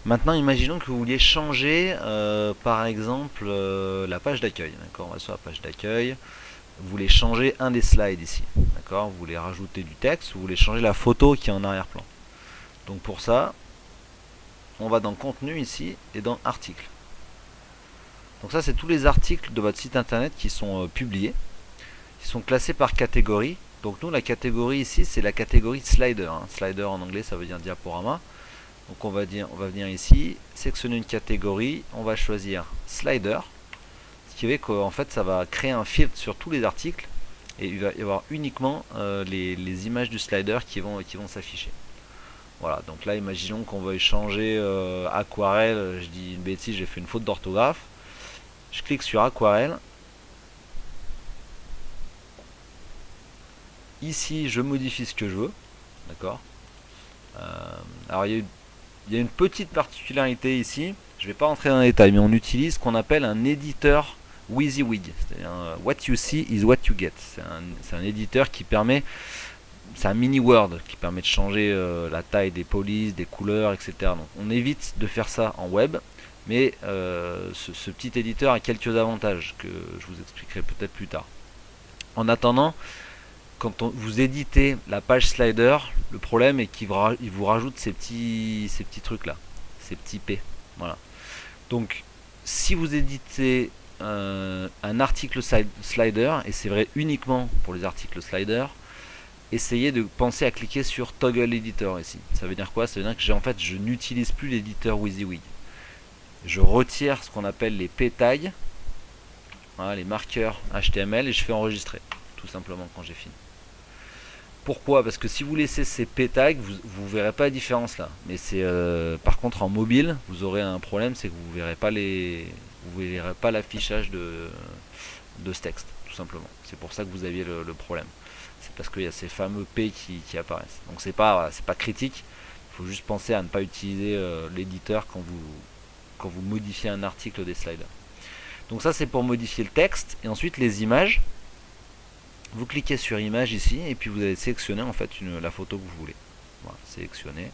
Maintenant, imaginons que vous vouliez changer, par exemple, la page d'accueil. D'accord, on va sur la page d'accueil. Vous voulez changer un des slides ici. D'accord, vous voulez rajouter du texte, vous voulez changer la photo qui est en arrière-plan. Donc pour ça, on va dans contenu ici et dans articles. Donc ça, c'est tous les articles de votre site internet qui sont publiés, qui sont classés par catégorie. Donc nous, la catégorie ici, c'est la catégorie slider. Hein. Slider en anglais, ça veut dire diaporama. Donc on va venir ici, sélectionner une catégorie, on va choisir slider, ce qui fait qu'en fait ça va créer un filtre sur tous les articles et il va y avoir uniquement les images du slider qui vont s'afficher. Voilà, donc là imaginons qu'on veuille changer aquarelle, je dis une bêtise, j'ai fait une faute d'orthographe. Je clique sur aquarelle. Ici je modifie ce que je veux, d'accord. Alors il y a une petite particularité ici, je ne vais pas rentrer dans les détails, mais on utilise ce qu'on appelle un éditeur WYSIWYG. C'est-à-dire what you see is what you get. C'est un éditeur qui permet, c'est un mini Word qui permet de changer la taille des polices, des couleurs, etc. Donc on évite de faire ça en web, mais ce petit éditeur a quelques avantages que je vous expliquerai peut-être plus tard. En attendant, quand vous éditez la page slider, le problème est qu'il vous rajoute ces petits trucs là, ces petits P. Voilà. Donc, si vous éditez un article slider, et c'est vrai uniquement pour les articles slider, essayez de penser à cliquer sur Toggle Editor ici. Ça veut dire quoi? Ça veut dire que en fait, je n'utilise plus l'éditeur WYSIWYG. Je retire ce qu'on appelle les P-tags, voilà, les marqueurs HTML, et je fais enregistrer, tout simplement quand j'ai fini. Pourquoi? Parce que si vous laissez ces p-tags, vous verrez pas la différence là. Mais c'est par contre en mobile, vous aurez un problème, c'est que vous verrez pas l'affichage de ce texte, tout simplement. C'est pour ça que vous aviez le problème. C'est parce qu'il y a ces fameux p qui apparaissent. Donc c'est pas critique. Il faut juste penser à ne pas utiliser l'éditeur quand vous modifiez un article des sliders. Donc ça c'est pour modifier le texte et ensuite les images. Vous cliquez sur image ici et puis vous allez sélectionner en fait la photo que vous voulez. Voilà, sélectionner.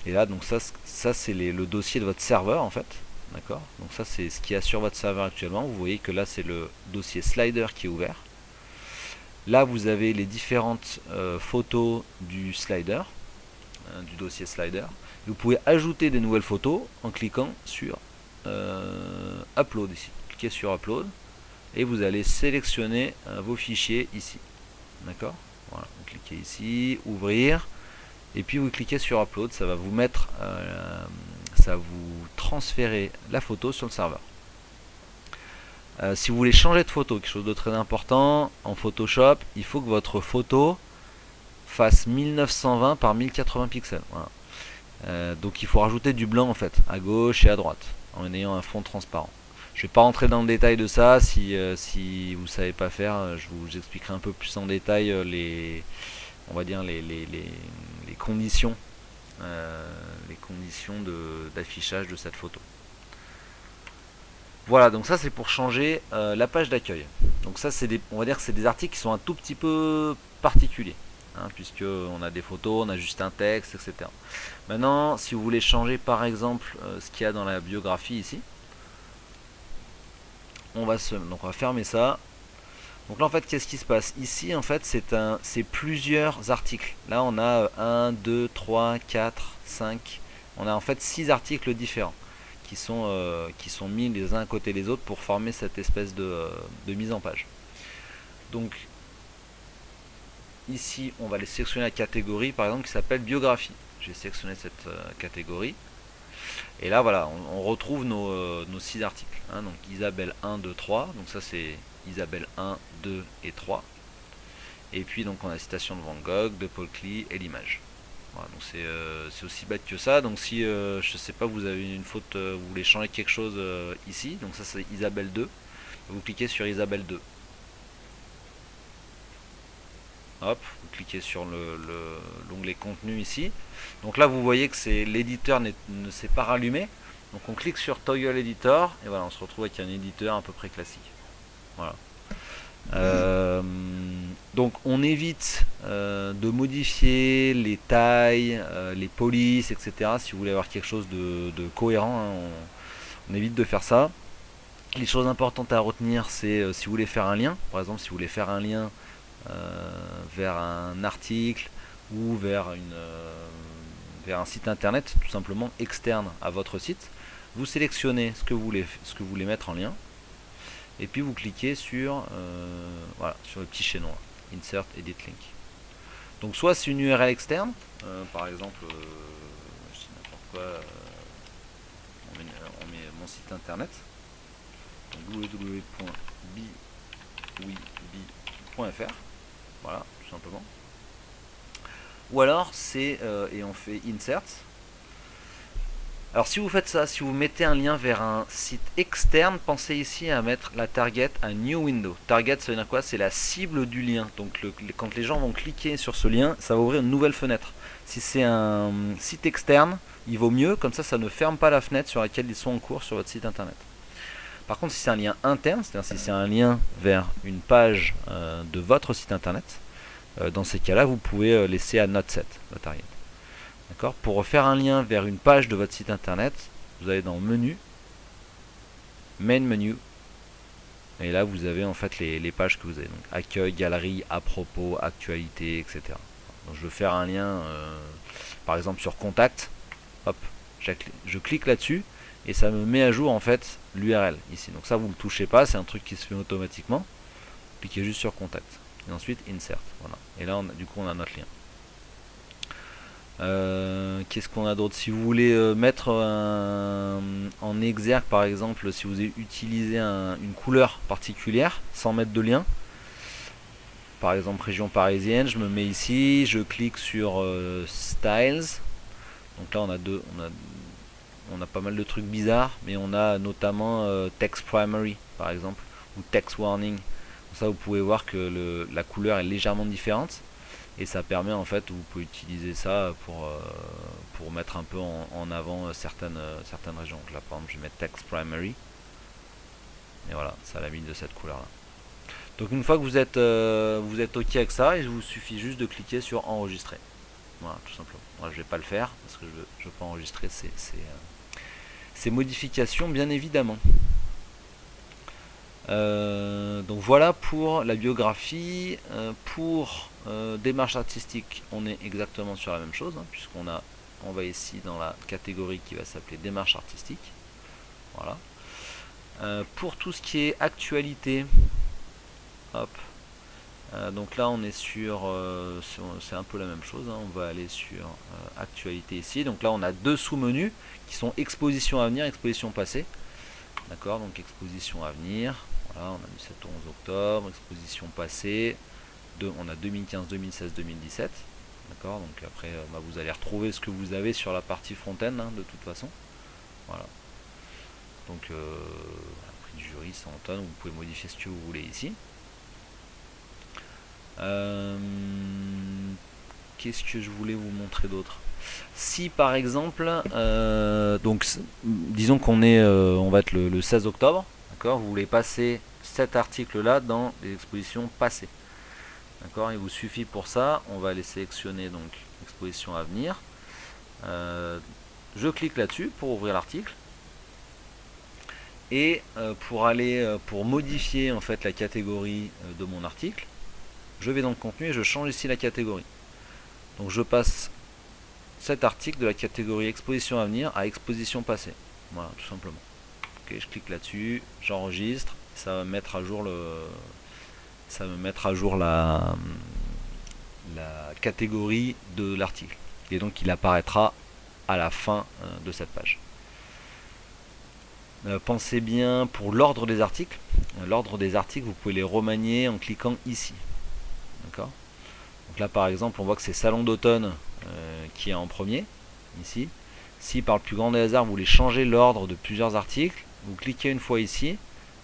Et là donc ça c'est le dossier de votre serveur en fait. D'accord. Donc ça c'est ce qu'il y a sur votre serveur actuellement. Vous voyez que là c'est le dossier slider qui est ouvert. Là vous avez les différentes photos du slider, du dossier slider. Vous pouvez ajouter des nouvelles photos en cliquant sur upload ici. Cliquez sur upload. Et vous allez sélectionner vos fichiers ici. D'accord. Voilà, vous cliquez ici, ouvrir, et puis vous cliquez sur upload, ça va vous mettre, ça va vous transférer la photo sur le serveur. Si vous voulez changer de photo, quelque chose de très important, en Photoshop, il faut que votre photo fasse 1920 par 1080 pixels. Voilà. Donc il faut rajouter du blanc en fait, à gauche et à droite, en ayant un fond transparent. Je ne vais pas rentrer dans le détail de ça, si vous ne savez pas faire, je vous expliquerai un peu plus en détail on va dire les conditions, d'affichage de cette photo. Voilà, donc ça c'est pour changer la page d'accueil. Donc ça on va dire que c'est des articles qui sont un tout petit peu particuliers, hein, puisque on a des photos, on a juste un texte, etc. Maintenant, si vous voulez changer par exemple ce qu'il y a dans la biographie ici, donc on va fermer ça. Donc là en fait qu'est-ce qui se passe? Ici en fait c'est plusieurs articles. Là on a 1, 2, 3, 4, 5. On a en fait 6 articles différents qui sont mis les uns à côté des autres pour former cette espèce de mise en page. Donc ici on va aller sélectionner la catégorie par exemple qui s'appelle biographie. J'ai sélectionné cette catégorie. Et là voilà, on retrouve nos 6 articles. Hein, donc Isabelle 1, 2, 3. Donc ça c'est Isabelle 1, 2 et 3. Et puis donc on a la citation de Van Gogh, de Paul Klee et l'image. Voilà, donc c'est aussi bête que ça. Donc si je sais pas, vous avez une faute, vous voulez changer quelque chose ici. Donc ça c'est Isabelle 2. Vous cliquez sur Isabelle 2. Hop, vous cliquez sur l'onglet contenu ici. Donc là vous voyez que l'éditeur ne s'est pas rallumé. Donc on clique sur Toggle Editor et voilà, on se retrouve avec un éditeur à peu près classique. Voilà. Donc on évite de modifier les tailles, les polices, etc. Si vous voulez avoir quelque chose de cohérent, hein, on évite de faire ça. Les choses importantes à retenir, c'est si vous voulez faire un lien, par exemple si vous voulez faire un lien vers un article ou vers un site internet tout simplement externe à votre site, vous sélectionnez ce que vous voulez mettre en lien et puis vous cliquez sur, voilà, sur le petit chaînon là, Insert Edit Link. Donc soit c'est une URL externe, par exemple, je dis n'importe quoi, on met mon site internet, www.biwibi.fr, voilà, tout simplement. Ou alors c'est, et on fait Insert. Alors si vous faites ça, si vous mettez un lien vers un site externe, pensez ici à mettre la target à New Window. Target, ça veut dire quoi? C'est la cible du lien. Donc quand les gens vont cliquer sur ce lien, ça va ouvrir une nouvelle fenêtre. Si c'est un site externe, il vaut mieux, comme ça ne ferme pas la fenêtre sur laquelle ils sont en cours sur votre site internet. Par contre, si c'est un lien interne, c'est-à-dire si c'est un lien vers une page de votre site internet, dans ces cas-là, vous pouvez laisser à Not Set, la target. D'accord. Pour faire un lien vers une page de votre site internet, vous allez dans Menu, Main Menu, et là vous avez en fait les pages que vous avez. Donc accueil, galerie, à propos, actualité, etc. Donc je veux faire un lien, par exemple sur Contact, hop, je clique là-dessus et ça me met à jour en fait l'URL ici. Donc ça vous ne le touchez pas, c'est un truc qui se fait automatiquement. Cliquez juste sur Contact et ensuite Insert. Voilà. Et là du coup on a notre lien. Qu'est-ce qu'on a d'autre? Si vous voulez mettre en exergue par exemple, si vous utilisez une couleur particulière sans mettre de lien, par exemple région parisienne, je me mets ici, je clique sur Styles. Donc là on a pas mal de trucs bizarres, mais on a notamment Text Primary par exemple, ou Text Warning. Donc ça vous pouvez voir que la couleur est légèrement différente. Et ça permet en fait, vous pouvez utiliser ça pour mettre un peu en avant certaines régions. Donc là par exemple je vais mettre Text Primary. Et voilà, ça l'a mis de cette couleur là. Donc une fois que vous êtes ok avec ça, il vous suffit juste de cliquer sur enregistrer. Voilà, tout simplement. Moi je vais pas le faire parce que je veux pas enregistrer ces modifications bien évidemment. Donc voilà pour la biographie. Pour démarche artistique, on est exactement sur la même chose, hein, on va ici dans la catégorie qui va s'appeler démarche artistique. Voilà. Pour tout ce qui est actualité, hop. Donc là on est sur, c'est un peu la même chose, hein, on va aller sur actualité ici. Donc là on a deux sous-menus qui sont exposition à venir, exposition passée. D'accord, donc exposition à venir. Voilà, on a du 7 au 11 octobre, exposition passée, on a 2015, 2016, 2017. D'accord, donc après vous allez retrouver ce que vous avez sur la partie front-end, hein, de toute façon. Voilà. Donc prix du jury, 100 tonnes, vous pouvez modifier ce que vous voulez ici. Qu'est-ce que je voulais vous montrer d'autre? Si par exemple, donc disons on va être le 16 octobre, d'accord, vous voulez passer cet article là dans les expositions passées, d'accord, il vous suffit pour ça, on va aller sélectionner donc exposition à venir, je clique là-dessus pour ouvrir l'article et pour modifier en fait la catégorie de mon article, je vais dans le contenu et je change ici la catégorie. Donc je passe cet article de la catégorie exposition à venir à exposition passée. Voilà, tout simplement. Ok, je clique là-dessus, j'enregistre, ça va me mettre à jour la catégorie de l'article. Et donc il apparaîtra à la fin de cette page. Pensez bien pour l'ordre des articles. L'ordre des articles, vous pouvez les remanier en cliquant ici. D'accord. Donc là par exemple on voit que c'est Salon d'automne qui est en premier ici. Si par le plus grand des hasards vous voulez changer l'ordre de plusieurs articles, vous cliquez une fois ici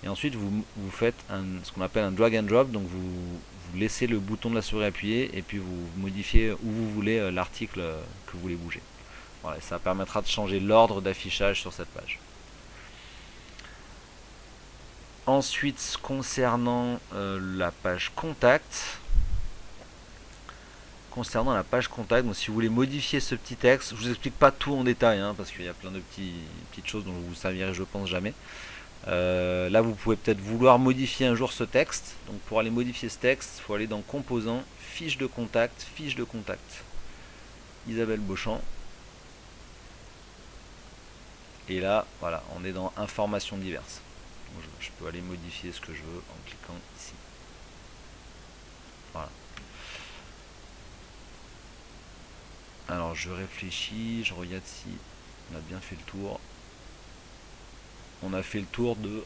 et ensuite vous faites ce qu'on appelle un drag and drop. Donc vous laissez le bouton de la souris appuyé et puis vous modifiez où vous voulez l'article que vous voulez bouger. Voilà, ça permettra de changer l'ordre d'affichage sur cette page. Ensuite concernant la page contact, concernant la page contact. Donc si vous voulez modifier ce petit texte, je vous explique pas tout en détail, hein, parce qu'il y a plein de petites choses dont vous servirez, je pense, jamais. Là, vous pouvez peut-être vouloir modifier un jour ce texte. Donc pour aller modifier ce texte, il faut aller dans Composants, fiche de contact, Isabelle Beauchamp. Et là, voilà, on est dans Informations diverses. Donc, je peux aller modifier ce que je veux en cliquant ici. Voilà. Alors je réfléchis, je regarde si on a bien fait le tour. On a fait le tour de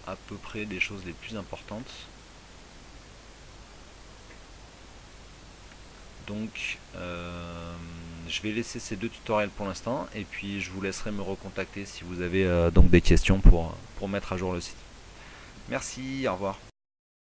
à peu près des choses les plus importantes. Donc je vais laisser ces deux tutoriels pour l'instant et puis je vous laisserai me recontacter si vous avez donc des questions pour mettre à jour le site. Merci, au revoir.